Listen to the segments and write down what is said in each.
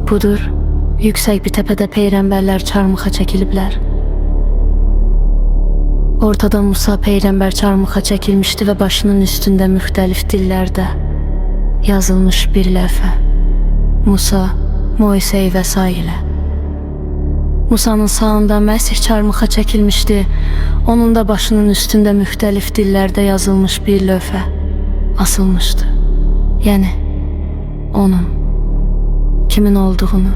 Budur, yüksək bir təpədə peyğəmbərlər çarmıxa çəkiliblər. Ortada Musa peyğəmbər çarmıxa çəkilmişdi və başının üstündə müxtəlif dillərdə yazılmış bir lövhə. Musa, Moisey və s. Musanın sağında Məsih çarmıxa çəkilmişdi. Onun da başının üstündə müxtəlif dillərdə yazılmış bir lövhə asılmışdı. Yəni, onun kimin olduğunu.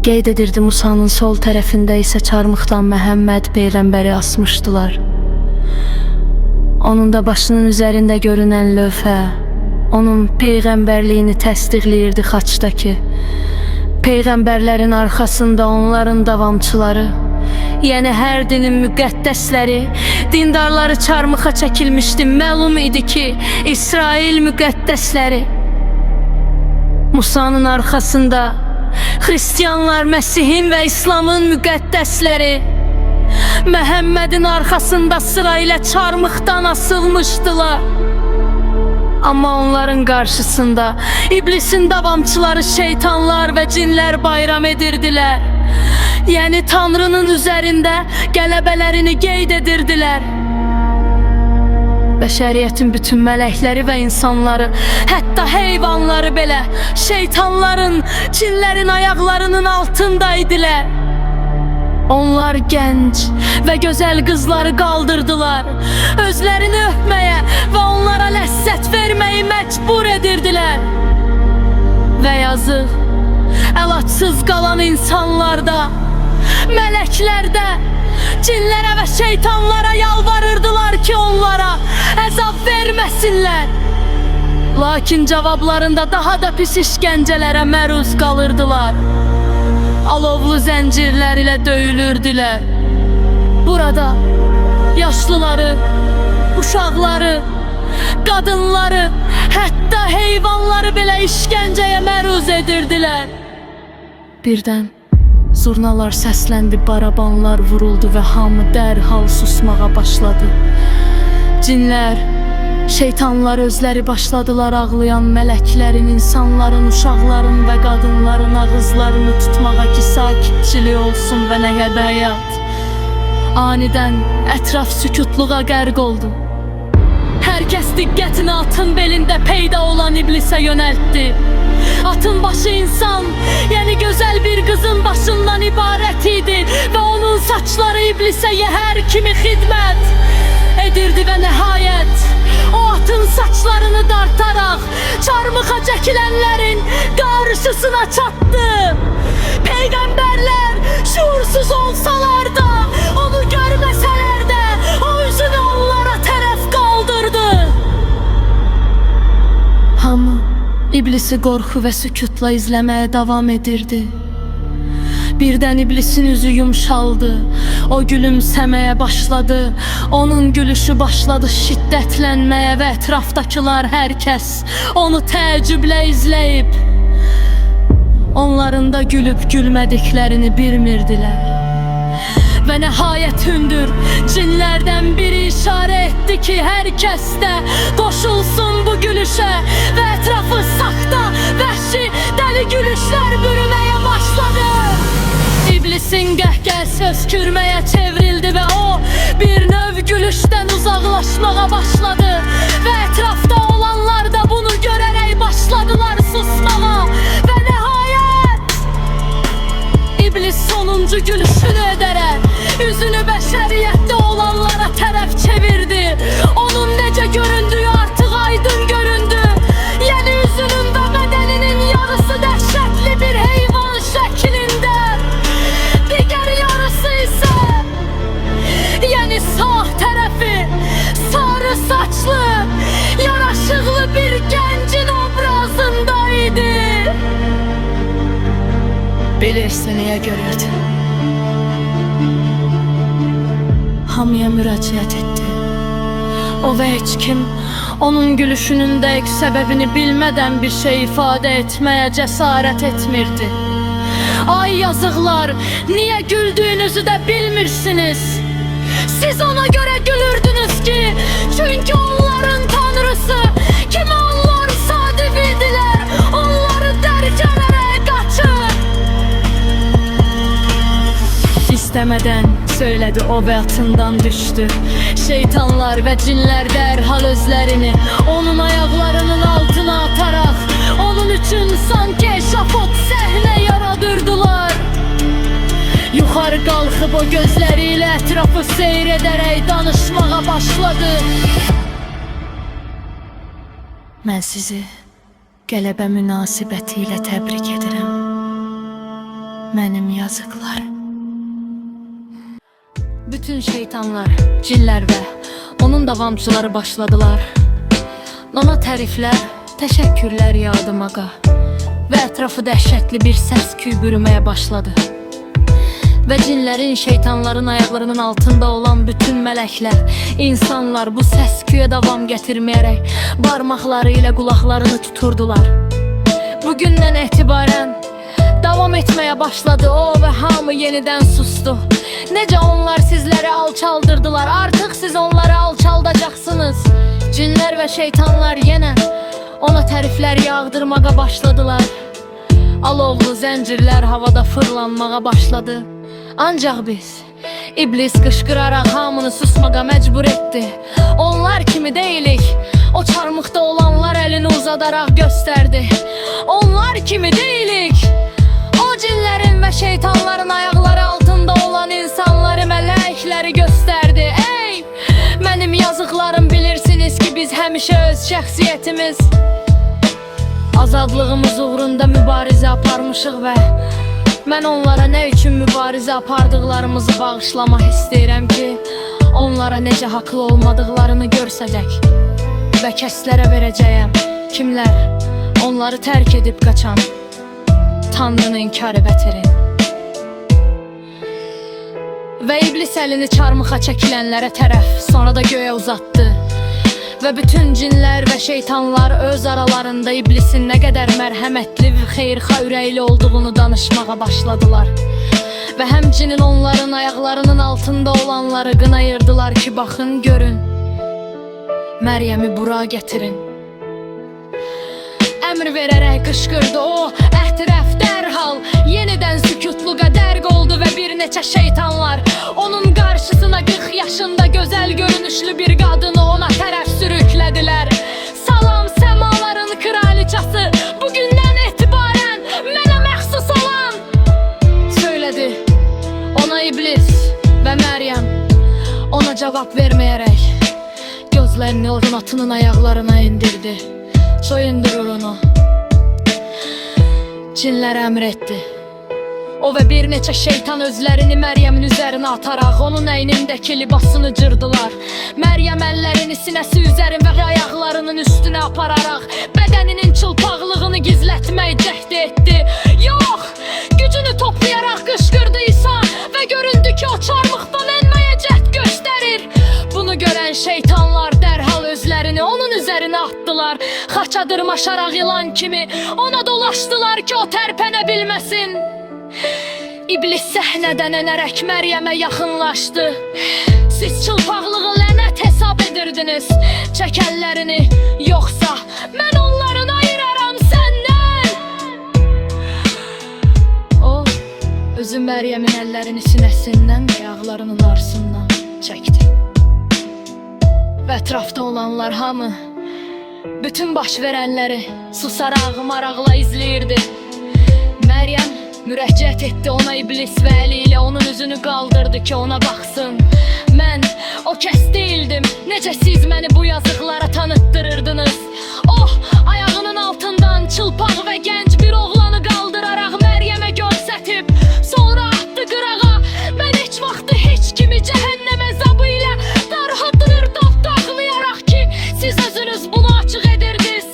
Qeyd edirdi Musanın sol tərəfində isə çarmıxdan Məhəmməd peyğəmbəri asmışdılar. Onun da başının üzərində görünən lövhə onun peyğəmbərliyini təsdiqləyirdi xaçdakı. Peyğəmbərlərin arxasında onların davamçıları, yəni hər dinin müqəddəsləri, dindarları çarmıxa çəkilmişdi. Məlum idi ki, İsrail müqəddəsləri. Musanın arxasında Hristiyanlar, Məsihin və İslamın müqəddəsləri, Məhəmmədin arxasında sırayla çarmıxdan asılmışdılar. Amma onların qarşısında iblisin davamçıları, şeytanlar və cinlər bayram edirdilər. Yəni Tanrının üzərində qələbələrini qeyd edirdilər. Bəşəriyyətin bütün mələkləri və insanları, hətta heyvanları belə şeytanların, cinlərin ayaqlarının altında idilər. Onlar gənc və gözəl qızları qaldırdılar, özlərini öpməyə və onlara ləzzət verməyi məcbur edirdilər. Və yazıq, əlacsız qalan insanlarda, mələklərdə, cinlərə və şeytanlara yalvarırdılar ki, onlara əzab verməsinlər. Lakin cavablarında daha da pis işgəncələrə məruz qalırdılar. Alovlu zəncirlər ilə döyülürdülər. Burada yaşlıları, uşaqları, qadınları, hətta heyvanları belə işgəncəyə məruz edirdilər. Birdən zurnalar səsləndi, barabanlar vuruldu və hamı dərhal susmağa başladı. Cinlər, şeytanlar özləri başladılar ağlayan mələklərin, insanların, uşaqların və qadınların ağızlarını tutmağa ki, sakitçilik olsun və nə qədər həyat. Anidən ətraf sükutluğa qərq oldu. Hər kəs diqqətini atın belində peyda olan iblisə yönəltdi. Atın başı insan, yəni gözəl bir qızın başından ibarət idi və onun saçları iblisə yəhər kimi xidmət edirdi və nəhayət o atın saçlarını dartaraq çarmıxa çəkilənlərin qarşısına çatdı. Peyğəmbərlər şuursuz olsalar da, onu görməsələr də, o üzünü onlara tərəf qaldırdı. Hamı İblisi qorxu və sükutla izləməyə davam edirdi. Birdən iblisin üzü yumşaldı, o gülümsəməyə başladı, onun gülüşü başladı şiddətlənməyə və ətrafdakılar hər kəs onu təəccüblə izləyib. Onların da gülüb gülmədiklərini bilmirdilər. Və nəhayət hündür cinlərdən biri işarə etdi ki, hər kəs də qoşulsun bu gülüşə və ətrafı saxta, vəhşi, dəli gülüşlər bürüməyə başladı. İblisin qəhqəhəsi öskürməyə çevrildi və o bir növ gülüşdən uzaqlaşmağa başladı və ətrafda olanlar da bunu görərək başladılar susmağa və nəhayət İblis sonuncu gülüşünü edərək üzünü bəşəriyyətdə olanlara tərəf çevirdi. Onun necə göründüyü artıq aydın göründü. Yəni üzünün və bədəninin yarısı dəhşətli bir heyvan şəklində, digər yarısı isə, yəni sağ tərəfi sarı saçlı, yaraşıqlı bir gəncin obrazında idi. Bilirsin niyə görürdün? Hamıya müraciət etdi. O və heç kim onun gülüşünün dəqiq səbəbini bilmədən bir şey ifadə etməyə cəsarət etmirdi. Ay yazıqlar, niyə güldüyünüzü də bilmirsiniz? Siz ona göre gülürdünüz ki, çünkü onların tanrısı kimi onlar sadividiler, onları dərk ederek kaçır. İstemeden söyledi o ve atından düştü. Şeytanlar ve cinler derhal özlerini onun ayaklarının altına atarak onun için sanki eşafot sahne yaradırdılar. Yukarı kalkıp o gözleriyle etrafı seyrederek danışmağa başladı. Ben sizi qələbə münasibətiyle tebrik ederim. Mənim yazıklar. Bütün şeytanlar, cinler ve onun davamçıları başladılar. Ona təriflər, təşəkkürlər yağdı mağa ve etrafı dəhşətli bir səs küy bürümeye başladı. Ve cinlerin, şeytanların ayaklarının altında olan bütün melekler, insanlar bu ses küye devam getirmeyerek parmaklarıyla kulaklarını tuturdular. Bugünden itibaren devam etmeye başladı o ve hamı yeniden sustu. Nece onlar sizleri alçaldırdılar, artık siz onları alçaldacaksınız. Cinler ve şeytanlar yine ona təriflər yağdırmağa başladılar. Alovlu zəncirlər havada fırlanmağa başladı. Ancak biz, iblis qışqırarak hamını susmağa mecbur etti. Onlar kimi deyilik, o çarmıqda olanlar elini uzadarak gösterdi. Onlar kimi deyilik, o cinlerin ve şeytanların ayakları altında olan insanları, melekleri gösterdi. Ey benim yazıklarım, bilirsiniz ki biz həmişə öz şəxsiyyətimiz, azadlığımız uğrunda mübarizə aparmışıq ve mən onlara ne üçün mübarizə apardıqlarımızı bağışlamaq istəyirəm ki, onlara necə haqlı olmadıqlarını görsəcək və kəslərə verəcəyəm. Kimlər onları tərk edib qaçan Tanrını inkarı bətirin. Və iblis əlini çarmıxa çəkilənlərə tərəf, sonra da göyə uzatdı. Ve bütün cinler ve şeytanlar öz aralarında iblisin ne kadar merhametli ve xeyirxah ürəkli olduğunu danışmağa başladılar. Ve hem cinin onların ayaklarının altında olanları qınayırdılar ki, bakın görün, Məryəmi bura getirin. Əmr vererek qışqırdı o, ətraf dərhal yeniden sükutluğa dərq oldu ve bir neçə şeytanlar onun karşısına 40 yaşında güzel görünüşlü bir kadını ona tərəf sürüklediler. Salam semaların kraliçası, bugünden itibaren mənə məxsus olan, söyledi ona iblis ve Məryəm. Ona cevap vermeyerek gözlerini onun atının ayaklarına indirdi. Soyundur onu. Cinler əmr etdi. O ve bir neçə şeytan özlerini Məryəmin üzerine atarak onun əynindəki libasını cırdılar. Məryəm əllərini sinəsi üzərin ve ayaklarının üstüne apararak bedeninin çılpaqlığını gizletmeyi cəhd etdi. Yok, gücünü toplayarak qışqırdı İsa ve göründü ki o çarmıqdan enmeye cəhd gösterir. Bunu gören şeytanlar derhal özlerini onun üzerine attılar. Xaça dırmaşarak yılan kimi ona dolaştılar ki o tərpənə bilmesin. İblis səhnədən enərək Məryəmə yaxınlaşdı. Siz çılpaqlığı lənət hesab edirdiniz, çəkəllərini, yoxsa mən onların ayıraram səndən. O, özü Məryəmin əllərini sinəsindən və ayaqlarının arasından çəkdi. Və ətrafda olanlar hamı, bütün baş verənləri susaraq, maraqla izləyirdi. Məryəm müraciət etdi ona iblis və əliyle onun üzünü qaldırdı ki ona baxsın. Mən o kəs değildim, necə siz məni bu yazıqlara tanıttırırdınız. Oh, ayağının altından çılpaq və gənc bir oğlanı qaldıraraq Məryəmə göstərib, sonra atdı qırağa. Mən heç vaxtı heç kimi cəhənnəm əzabı ilə darhadırırdım, dağlayaraq ki, siz özünüz bunu açıq edirdiniz.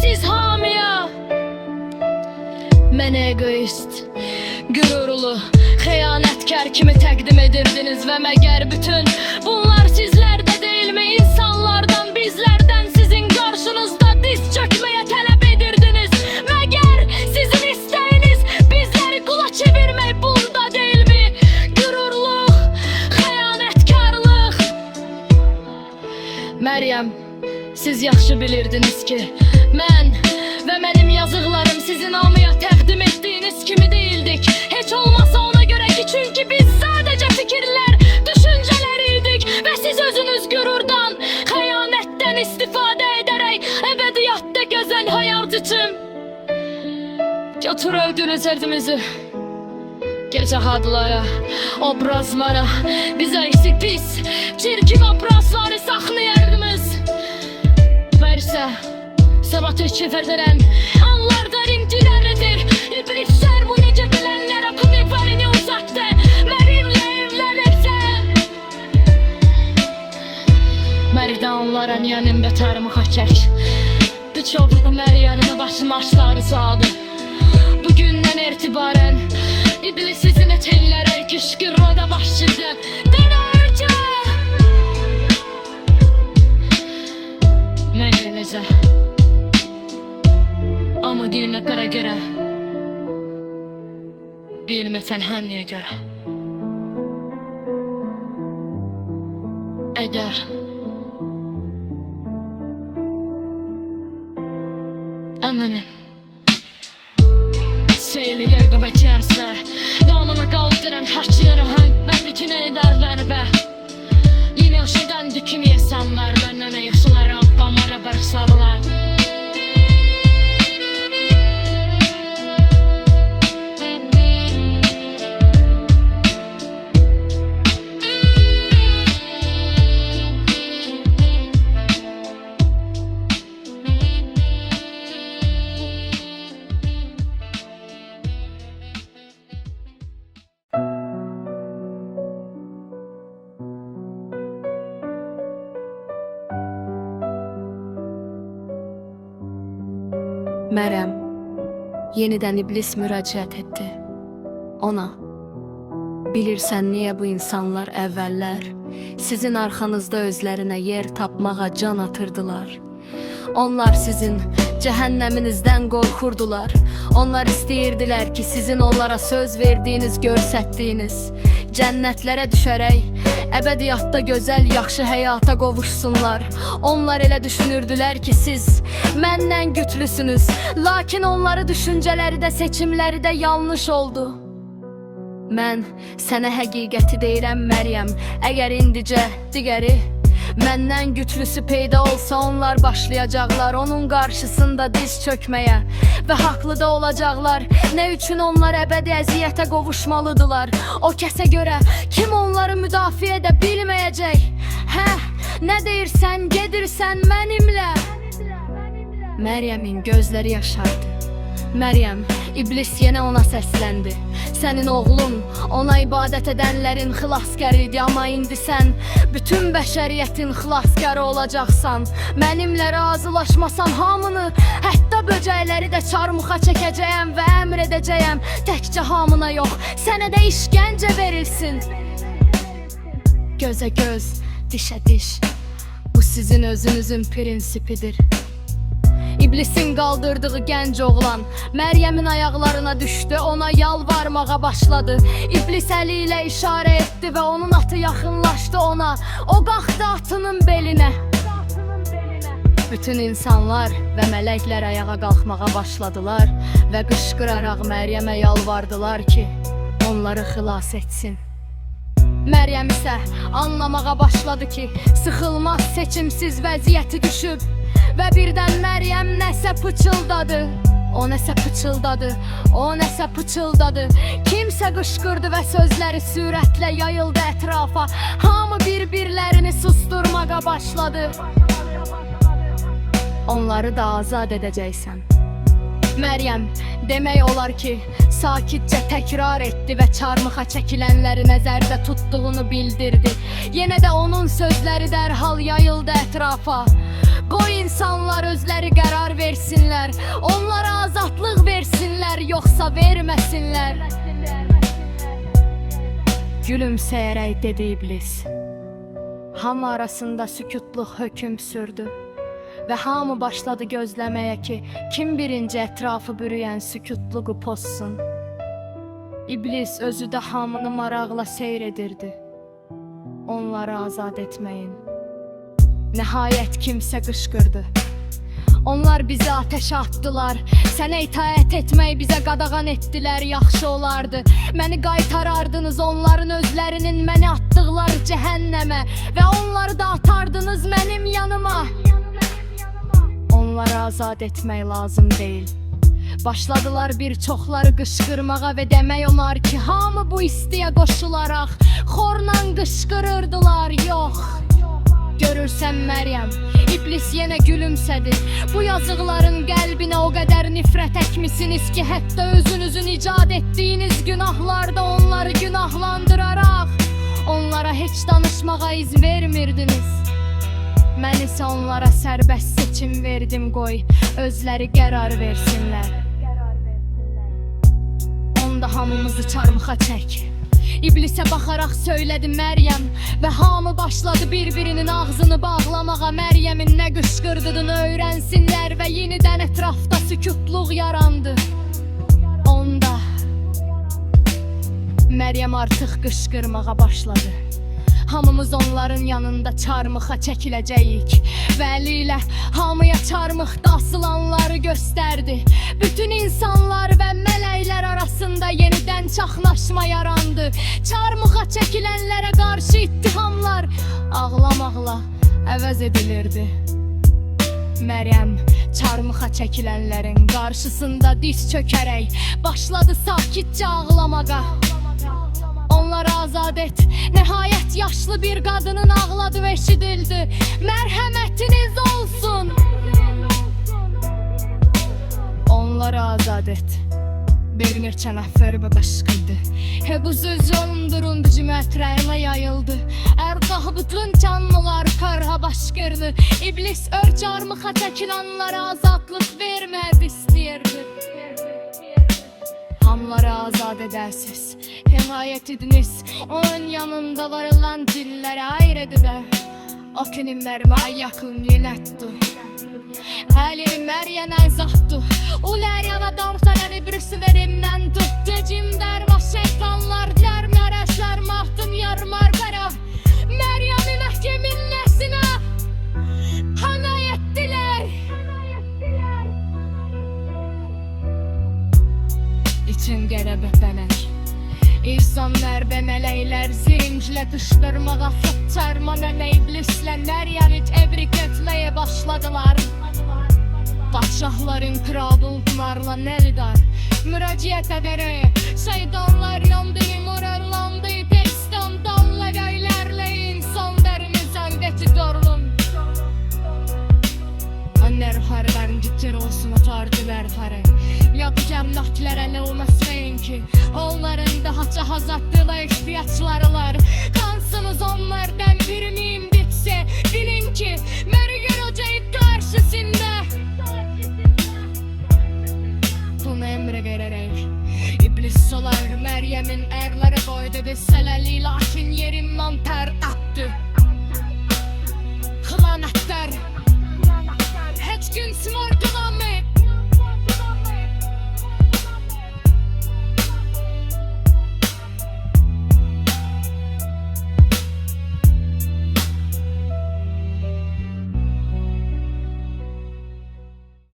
Siz hamiyə, mən egoist, gürurlu, xəyanətkar kimi təqdim edirdiniz və məgər bütün bunlar sizlərdə deyilmi? İnsanlardan, bizlərdən sizin qarşınızda diz çökməyə tələb edirdiniz. Məgər sizin istəyiniz bizləri qula çevirmək bunda deyilmi? Gürurluq, xəyanətkarlıq Məryəm, siz yaxşı bilirdiniz ki, mən və mənim yazıqlarım sizin hamıya təqdim etdiyiniz kimi değildik. Heç olmasa ona görə ki, çünki biz sadəcə fikirlər, düşüncələr idik və siz özünüz qürurdan, xəyanətdən istifadə edərək əbədiyyatda gözəl hayat üçün götürüldünüz özümüzü. Gece hadlara, obrazlara, bize ise pis, çirkin obrazları saklayardınız. Verse, sabah teşrif ederim, anlar derintileridir. İblisler bu nece bilenler akıl ifarini uzattı. Benimle evlenirse Merida onlara yanımda tarımı kaçak. Birçoğu Meryem'in başım aşları sağdı. Bugünden itibaren İblis sizin etellərə kışkırmada başlayacaq. Dönərcə Mən eləcə Amma dilinə qara görə Bilməsən həniyə görə Əgər Əmənim Seyli yerdə və kənslər Damını qaldıran haçları Mən bütün ederler be Yine o şeyden düküm yesanlar Benden yaşlılar Bamara barışsadılar Məryəm yenidən iblis müraciət etdi. Ona, bilirsən niyə bu insanlar əvvəllər sizin arxanızda özlərinə yer tapmağa can atırdılar? Onlar sizin cəhənnəminizdən qorxurdular. Onlar istəyirdilər ki, sizin onlara söz verdiyiniz, göstərdiyiniz cənnətlərə düşərək əbədiyyatda gözəl, yaxşı həyata qovuşsunlar. Onlar elə düşünürdülər ki, siz məndən güclüsünüz. Lakin onları düşüncələri də, seçimləri də yanlış oldu. Mən sənə həqiqəti deyirəm Məryəm. Əgər indicə digəri məndən güclüsü peyda olsa, onlar başlayacaqlar onun qarşısında diz çökməyə və haqlı da olacaqlar. Nə üçün onlar əbədi əziyyətə qovuşmalıdılar? O kəsə görə kim onları müdafiə edə bilməyəcək? Hə, nə deyirsən, gedirsən mənimlə? Məryəmin gözləri yaşardı. Məryəm, iblis yenə ona səsləndi. Sənin oğlun ona ibadət edənlərin xilaskar idi, amma indi sən bütün bəşəriyyətin xilaskarı olacaqsan. Mənimlə razılaşmasan hamını, hətta böcəkləri də çarmıxa çəkəcəyəm və əmr edəcəyəm. Təkcə hamına yox, sənə də işgəncə verilsin. Gözə göz, dişə diş, bu sizin özünüzün prinsipidir. İblisin qaldırdığı gənc oğlan Məryəmin ayaqlarına düşdü, ona yalvarmağa başladı. İblis əli ilə işarə etdi və onun atı yaxınlaşdı ona. O qalxdı atının belinə. Bütün insanlar və mələklər ayağa qalxmağa başladılar və qışqıraraq Məryəmə yalvardılar ki, onları xilas etsin. Məryəm isə anlamağa başladı ki, sıxılmaz, seçimsiz vəziyyəti düşüb. Və birdən Məryəm nəsə pıçıldadı. O nəsə pıçıldadı, o nəsə pıçıldadı. Kimsə qışqırdı və sözləri sürətlə yayıldı ətrafa. Hamı bir-birlərini susturmağa başladı. Onları da azad edəcəksən. Məryəm demək olar ki, sakitcə təkrar etdi və çarmıxa çəkilənləri nəzərdə tutduğunu bildirdi. Yenə də onun sözləri dərhal yayıldı ətrafa. Qoy insanlar özləri qərar versinlər, onlara azadlıq versinlər, yoxsa verməsinlər. Gülümsəyərək dedi iblis. Hamı arasında sükutluq hökm sürdü və hamı başladı gözləməyə ki, kim birinci ətrafı bürüyən sükutluğu pozsun. İblis özü də hamını maraqla seyr edirdi. Onları azad etməyin. Nəhayət kimsə qışqırdı. Onlar bizi ateşə atdılar. Sənə itaət etmək bizə qadağan etdilər. Yaxşı olardı məni qaytarardınız onların özlərinin məni atdıqları cəhənnəmə və onları da atardınız mənim yanıma. Onları azad etmək lazım deyil. Başladılar bir çoxları qışqırmağa və demək olar ki, hamı bu istiyə qoşularaq xorla qışqırırdılar. Yox. Görürsən Məryəm, iblis yenə gülümsədi. Bu yazıqların qəlbinə o qədər nifrət əkmisiniz ki, hətta özünüzün icad etdiyiniz günahlarda onları günahlandıraraq onlara heç danışmağa izin vermirdiniz. Mən isə onlara sərbəst seçim verdim, qoy özləri qərar versinlər. Onda hamımızı çarmıxa çək. İblisə baxaraq söylədi Məryəm və hamı başladı bir-birinin ağzını bağlamağa. Məryəmin nə qışqırdığını öyrənsinlər və yenidən ətrafda sükutluq yarandı. Onda Məryəm artıq qışqırmağa başladı. Hamımız onların yanında çarmıxa çəkiləcəyik və əli ilə hamıya çarmıxda asılanları göstərdi. Bütün insanlar və mələklər arasında yenidən çaxnaşma yarandı. Çarmıxa çəkilənlərə qarşı ittihamlar ağlamaqla əvəz edilirdi. Məryəm çarmıxa çəkilənlərin qarşısında diz çökərək başladı sakitcə ağlamağa. Onları azad et. Nəhayət yaşlı bir qadının ağladı və eşidildi. Mərhəmətiniz olsun. Onları azad et. Bir neçə nəfər qışqırdı. Bu söz öldürüldü, cümətlərlə yayıldı. Ərqah bütün canlılar qarha başqırdı. İblis çarmıxa çəkilanlara azadlıq vermədi istəyirdi. Hamıları azad edərsiz. Himayət ediniz. Onun yanında varılan dillərə ayrıdı da. O kilimlərmə yakın yönətdi. Əli Məryəmə zattı. Ular yavadan falan ibrisi verimdən tuttu. Cimdərmə şeytanlar der mərəşlər mahtım yarmar qara. Məryəmi məhkemin nəsinə hana etdilər. İçin qərəbə bələk. İnsanlar və mələklər zirinclə dışdırmağa çarmana və iblislə Məryəmi təbrik etməyə başladılar. Padşahların kralı onlarla nəlidar müraciət edərək şeytanlar yandı, morallandı, destan danla göylərlə insan dərimiz əlbəti dorlum. Onlar hardan gitir olsun atardılar farı. Yapacağım naklərə nə olmasın ki, onların daha cahazatlıla ihtiyaçları var. Kansınız onlardan birinin bitse, bilin ki Məryəm olacaq qarşısında. Bunu emre verərək iblis solar Məryəmin ərləri boydu desələli, lakin yerimdən